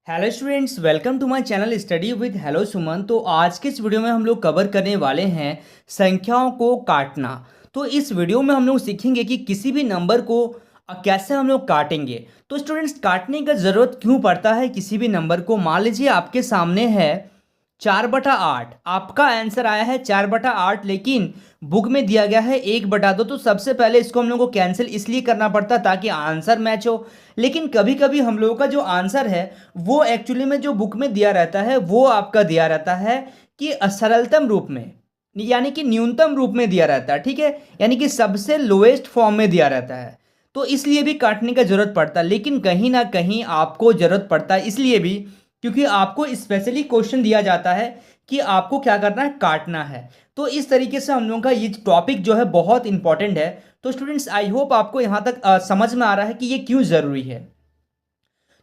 Hello students, welcome to my channel study with hello Suman. तो आज के इस वीडियो में हम लोग कवर करने वाले हैं संख्याओं को काटना। तो इस वीडियो में हम लोग सीखेंगे कि किसी भी नंबर को कैसे हम लोग काटेंगे। तो स्टूडेंट्स, काटने का ज़रूरत क्यों पड़ता है किसी भी नंबर को। मान लीजिए आपके सामने है 4/8, आपका आंसर आया है 4/8, लेकिन बुक में दिया गया है 1/2। तो सबसे पहले इसको हम लोग को कैंसिल इसलिए करना पड़ता है ताकि आंसर मैच हो। लेकिन कभी कभी हम लोगों का जो आंसर है वो एक्चुअली में जो बुक में दिया रहता है वो आपका दिया रहता है कि सरलतम रूप में, यानी कि न्यूनतम रूप में दिया रहता है। ठीक है, यानी कि सबसे लोएस्ट फॉर्म में दिया रहता है। तो इसलिए भी काटने का जरूरत पड़ता है। लेकिन कहीं ना कहीं आपको जरूरत पड़ता है इसलिए भी क्योंकि आपको स्पेशली क्वेश्चन दिया जाता है कि आपको क्या करना है, काटना है। तो इस तरीके से हम लोगों का ये टॉपिक जो है बहुत इंपॉर्टेंट है। तो स्टूडेंट्स, आई होप आपको यहाँ तक समझ में आ रहा है कि ये क्यों ज़रूरी है।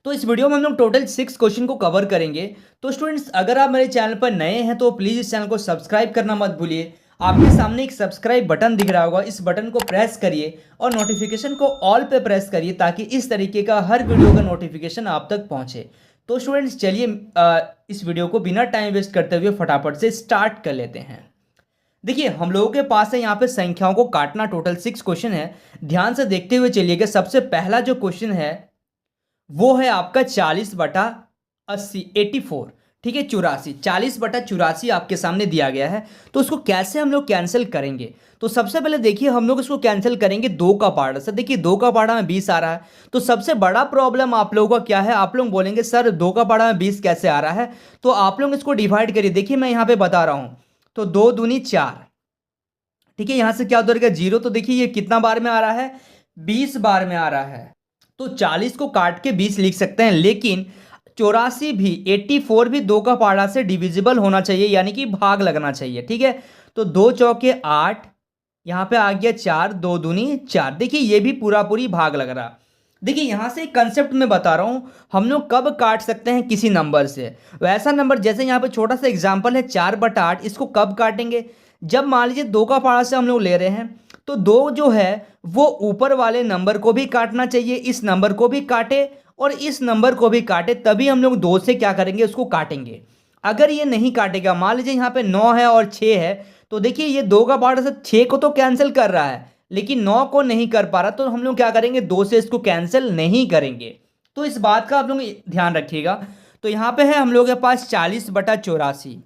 तो इस वीडियो में हम लोग टोटल 6 क्वेश्चन को कवर करेंगे। तो स्टूडेंट्स, अगर आप मेरे चैनल पर नए हैं तो प्लीज़ इस चैनल को सब्सक्राइब करना मत भूलिए। आपके सामने एक सब्सक्राइब बटन दिख रहा होगा, इस बटन को प्रेस करिए और नोटिफिकेशन को ऑल पे प्रेस करिए ताकि इस तरीके का हर वीडियो का नोटिफिकेशन आप तक पहुंचे। तो स्टूडेंट्स, चलिए इस वीडियो को बिना टाइम वेस्ट करते हुए फटाफट से स्टार्ट कर लेते हैं। देखिए, हम लोगों के पास है यहाँ पे संख्याओं को काटना, टोटल 6 क्वेश्चन है। ध्यान से देखते हुए चलिएगा। सबसे पहला जो क्वेश्चन है वो है आपका 40/80, 84। ठीक है, 84, 40/84 आपके सामने दिया गया है। तो उसको कैसे हम लोग कैंसिल करेंगे। तो सबसे पहले देखिए, हम लोग इसको कैंसिल करेंगे 2 का पाड़ा से। देखिए 2 का पाड़ा में 20 आ रहा है। तो सबसे बड़ा प्रॉब्लम आप लोगों का क्या है, आप लोग बोलेंगे सर 2 का पाड़ा में 20 कैसे आ रहा है। तो आप लोग इसको डिवाइड करिए। देखिए मैं यहाँ पे बता रहा हूँ। तो 2 दूनी 4। ठीक है, यहां से क्या उधर का 0। तो देखिए ये कितना बार में आ रहा है, 20 बार में आ रहा है। तो 40 को काट के 20 लिख सकते हैं। लेकिन 84 भी, 84 भी 2 का पाड़ा से डिविजिबल होना चाहिए, यानी कि भाग लगना चाहिए। ठीक है, तो 2 चौके 8, यहां पे आ गया 4, 2 दूनी 4। देखिए ये भी पूरा पूरी भाग लग रहा। देखिए यहां से कंसेप्ट में बता रहा हूं, हम लोग कब काट सकते हैं किसी नंबर से। वैसा नंबर जैसे यहाँ पे छोटा सा एग्जांपल है 4/8, इसको कब काटेंगे, जब मान लीजिए 2 का पाड़ा से हम लोग ले रहे हैं। तो 2 जो है वो ऊपर वाले नंबर को भी काटना चाहिए, इस नंबर को भी काटे और इस नंबर को भी काटे, तभी हम लोग 2 से क्या करेंगे, उसको काटेंगे। अगर ये नहीं काटेगा, मान लीजिए यहाँ पे 9 है और 6 है, तो देखिए ये 2 का पाड़ा से 6 को तो कैंसिल कर रहा है लेकिन 9 को नहीं कर पा रहा। तो हम लोग क्या करेंगे, 2 से इसको कैंसिल नहीं करेंगे। तो इस बात का आप लोग ध्यान रखिएगा। तो यहाँ पे है हम लोग के पास 40/84।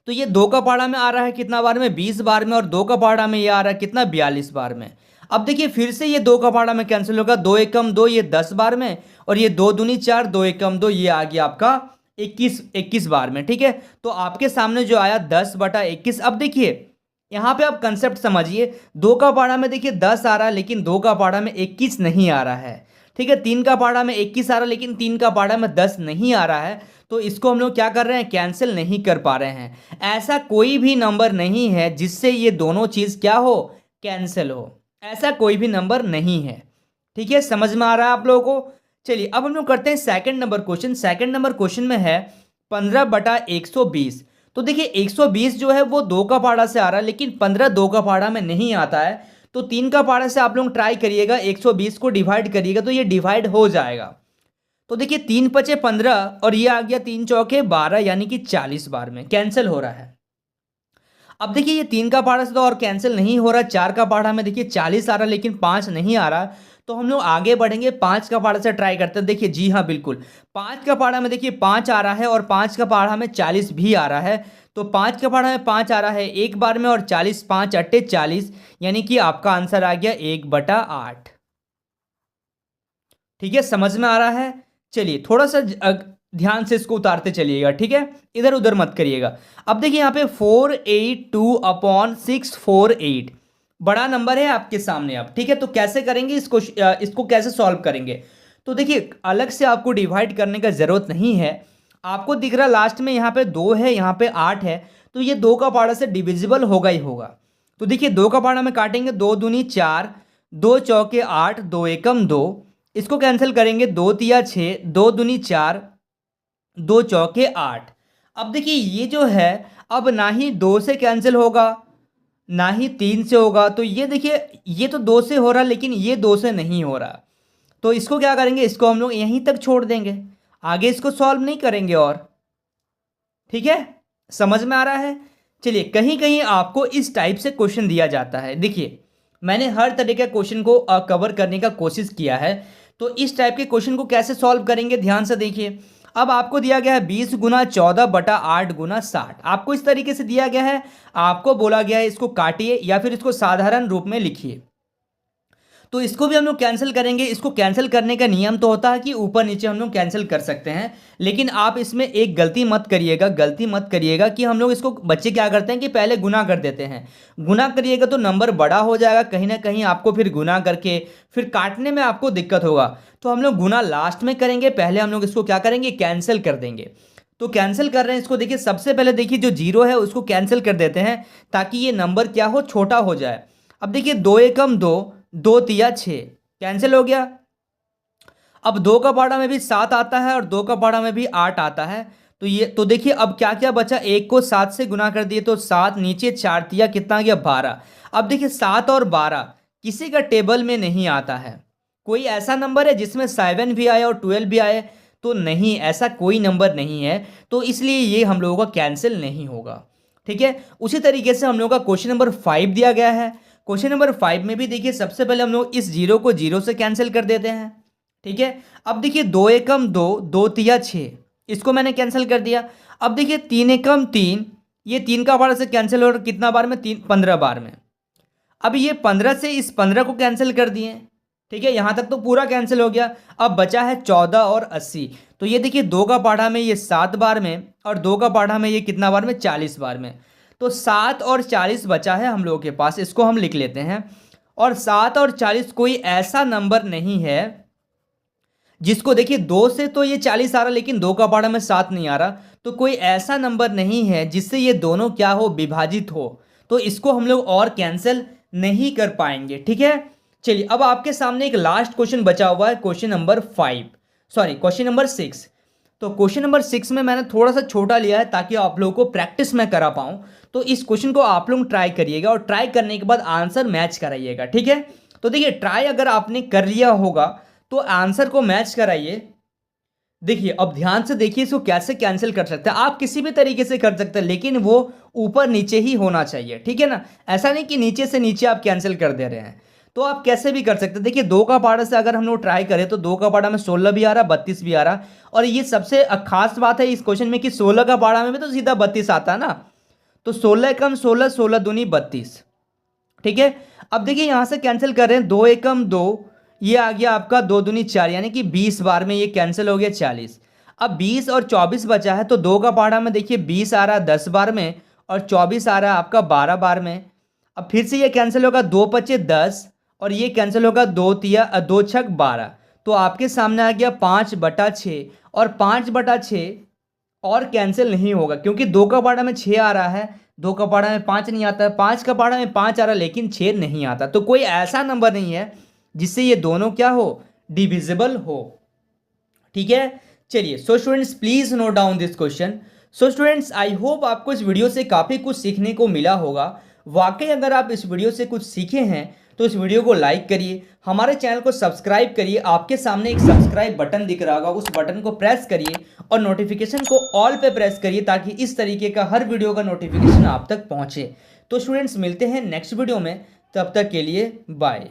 तो ये 2 का पाड़ा में आ रहा है कितना बार में, 20 बार में, और 2 का पाड़ा में ये आ रहा है कितना, 42 बार में। अब देखिए फिर से ये 2 का पाड़ा में कैंसिल होगा, 2 एकम 2, ये 10 बार में, और ये 2 दूनी 4, 2 एकम 2, ये आ गया आपका 21 बार में। ठीक है, तो आपके सामने जो आया 10/21। अब देखिए यहाँ पे आप कंसेप्ट समझिए, 2 का पाड़ा में देखिए 10 आ रहा है लेकिन 2 का पाड़ा में 21 नहीं आ रहा है। ठीक है, 3 का पाड़ा में 21 आ रहा है लेकिन 3 का पाड़ा में 10 नहीं आ रहा है। तो इसको हम लोग क्या कर रहे हैं, कैंसिल नहीं कर पा रहे हैं। ऐसा कोई भी नंबर नहीं है जिससे ये दोनों चीज क्या हो, कैंसिल हो। ऐसा कोई भी नंबर नहीं है। ठीक है, समझ में आ रहा है आप लोगों को। चलिए अब हम लोग करते हैं second number question. Second number question में है 15/120। तो देखिए 120 जो है वो 2 का पाड़ा से आ रहा है लेकिन 15 2 का पाड़ा में नहीं आता है। तो 3 का पाड़ा से आप लोग ट्राई करिएगा, 120 को डिवाइड करिएगा तो ये डिवाइड हो जाएगा। तो देखिए 3×5 = 15 और ये आ गया 3 चौके 12, यानी कि 40 बार में कैंसिल हो रहा है। अब देखिए ये 3 का पाड़ा से तो और कैंसिल नहीं हो रहा। 4 का पाड़ा में देखिए 40 आ रहा है लेकिन 5 नहीं आ रहा। तो हम लोग आगे बढ़ेंगे, 5 का पाड़ा से ट्राई करते हैं। देखिए जी हाँ बिल्कुल, 5 का पाड़ा में देखिए 5 आ रहा है और 5 का पाड़ा में 40 भी आ रहा है। तो 5 का पाड़ा में 5 आ रहा है एक बार में और 40, 5 अट्टे 40, यानी कि आपका आंसर आ गया 1/8। ठीक है, समझ में आ रहा है। चलिए थोड़ा सा ध्यान से इसको उतारते चलिएगा। ठीक है, इधर उधर मत करिएगा। अब देखिए यहाँ पे 482/648 बड़ा नंबर है आपके सामने। अब ठीक है, तो कैसे करेंगे इसको, इसको कैसे सॉल्व करेंगे। तो देखिए अलग से आपको डिवाइड करने का जरूरत नहीं है। आपको दिख रहा लास्ट में यहाँ पे 2 है, यहाँ पे 8 है। तो ये 2 का पाड़ा से डिविजिबल होगा ही होगा। तो देखिए 2 का पाड़ा में काटेंगे, 2 दूनी 4, 2 चौके 8, 2 एकम 2, इसको कैंसिल करेंगे, 2 तिया 6, 2 दूनी 4, 2 चौके 8। अब देखिए ये जो है अब ना ही 2 से कैंसिल होगा ना ही 3 से होगा। तो ये देखिए ये तो 2 से हो रहा लेकिन ये 2 से नहीं हो रहा। तो इसको क्या करेंगे, इसको हम लोग यहीं तक छोड़ देंगे। आगे इसको सॉल्व नहीं करेंगे और। ठीक है, समझ में आ रहा है। चलिए, कहीं कहीं आपको इस टाइप से क्वेश्चन दिया जाता है। देखिए, मैंने हर तरह के क्वेश्चन को कवर करने का कोशिश किया है। तो इस टाइप के क्वेश्चन को कैसे सॉल्व करेंगे, ध्यान से देखिए। अब आपको दिया गया है 20 गुना 14/8 गुना 60। आपको इस तरीके से दिया गया है, आपको बोला गया है इसको काटिए या फिर इसको साधारण रूप में लिखिए। तो इसको भी हम लोग कैंसिल करेंगे। इसको कैंसिल करने का नियम तो होता है कि ऊपर नीचे हम लोग कैंसिल कर सकते हैं, लेकिन आप इसमें एक गलती मत करिएगा कि हम लोग इसको, बच्चे क्या करते हैं कि पहले गुना कर देते हैं। गुना करिएगा तो नंबर बड़ा हो जाएगा, कहीं ना कहीं आपको फिर गुना करके फिर काटने में आपको दिक्कत होगा। तो हम लोग गुना लास्ट में करेंगे, पहले हम लोग इसको क्या करेंगे, कैंसिल कर देंगे। तो कैंसिल कर रहे हैं इसको। देखिए, सबसे पहले देखिए जो जीरो है उसको कैंसिल कर देते हैं ताकि ये नंबर क्या हो, छोटा हो जाए। अब देखिए 2 एकम 2, 2 तिया 6, कैंसिल हो गया। अब 2 का पाड़ा में भी 7 आता है और 2 का पाड़ा में भी 8 आता है। तो ये तो देखिए अब क्या क्या बचा, 1 को 7 से गुना कर दिए तो 7, नीचे 4 तिया कितना गया, 12। अब देखिए 7 और 12 किसी का टेबल में नहीं आता है। कोई ऐसा नंबर है जिसमें 7 भी आए और 12 भी आए, तो नहीं, ऐसा कोई नंबर नहीं है। तो इसलिए ये हम लोगों का कैंसिल नहीं होगा। ठीक है, उसी तरीके से हम लोगों का क्वेश्चन नंबर 5 दिया गया है। क्वेश्चन नंबर 5 में भी देखिए सबसे पहले हम लोग इस जीरो को जीरो से कैंसिल कर देते हैं। ठीक है, अब देखिए 2 एकम 2, 2 तिया 6, इसको मैंने कैंसिल कर दिया। अब देखिए 3 एकम 3, ये 3 का बार से कैंसिल हो रहा, कितना बार में, 15 बार में। अब ये 15 से इस 15 को कैंसिल कर दिए। ठीक है, यहां तक तो पूरा कैंसिल हो गया। अब बचा है 14 और 80। तो ये देखिए 2 का पाढ़ा में ये 7 बार में और 2 का पाढ़ा में ये कितना बार में, 40 बार में। तो 7 और 40 बचा है हम लोगों के पास, इसको हम लिख लेते हैं। और 7 और 40 कोई ऐसा नंबर नहीं है जिसको, देखिए 2 से तो ये 40 आ रहा लेकिन 2 का पाढ़ा में 7 नहीं आ रहा। तो कोई ऐसा नंबर नहीं है जिससे ये दोनों क्या हो, विभाजित हो। तो इसको हम लोग और कैंसिल नहीं कर पाएंगे। ठीक है, चलिए अब आपके सामने एक लास्ट क्वेश्चन बचा हुआ है, क्वेश्चन नंबर 6। तो क्वेश्चन नंबर 6 में मैंने थोड़ा सा छोटा लिया है ताकि आप लोगों को प्रैक्टिस में करा पाऊं। तो इस क्वेश्चन को आप लोग ट्राई करिएगा और ट्राई करने के बाद आंसर मैच कराइएगा। ठीक है, तो देखिए ट्राई अगर आपने कर लिया होगा तो आंसर को मैच कराइए। देखिए अब ध्यान से देखिए, इसको कैसे कैंसिल कर सकते हैं। आप किसी भी तरीके से कर सकते हैं लेकिन वो ऊपर नीचे ही होना चाहिए। ठीक है ना, ऐसा नहीं कि नीचे से नीचे आप कैंसिल कर दे रहे हैं। तो आप कैसे भी कर सकते हैं। देखिए 2 का पाड़ा से अगर हम लोग ट्राई करें तो 2 का पाड़ा में 16 भी आ रहा, 32 भी आ रहा। और ये सबसे खास बात है इस क्वेश्चन में कि 16 का पाड़ा में भी तो सीधा 32 आता है ना। तो 16 एकम 16, 16 दूनी 32। ठीक है, अब देखिए यहां से कैंसिल कर रहे हैं, 2 एकम 2, ये आ गया आपका 2 दूनी 4, यानी कि 20 बार में ये कैंसिल हो गया 40। अब 20 और 24 बचा है तो 2 का पाड़ा में देखिए 20 आ रहा है 10 बार में और 24 आ रहा है आपका 12 बार में। अब फिर से ये कैंसिल होगा, 2 पचे 10 और ये कैंसिल होगा 2 तिया 2 छक 12। तो आपके सामने आ गया 5/6 और 5/6 और कैंसिल नहीं होगा क्योंकि 2 का पाड़ा में 6 आ रहा है, 2 का पाड़ा में 5 नहीं आता है, 5 का पाड़ा में 5 आ रहा है लेकिन 6 नहीं आता। तो कोई ऐसा नंबर नहीं है जिससे ये दोनों क्या हो, डिविजिबल हो। ठीक है, चलिए so students please note down this question. So students I hope आपको इस वीडियो से काफ़ी कुछ सीखने को मिला होगा। वाकई अगर आप इस वीडियो से कुछ सीखे हैं तो इस वीडियो को लाइक करिए, हमारे चैनल को सब्सक्राइब करिए। आपके सामने एक सब्सक्राइब बटन दिख रहा होगा, उस बटन को प्रेस करिए और नोटिफिकेशन को ऑल पे प्रेस करिए ताकि इस तरीके का हर वीडियो का नोटिफिकेशन आप तक पहुंचे। तो स्टूडेंट्स मिलते हैं नेक्स्ट वीडियो में, तब तक के लिए बाय।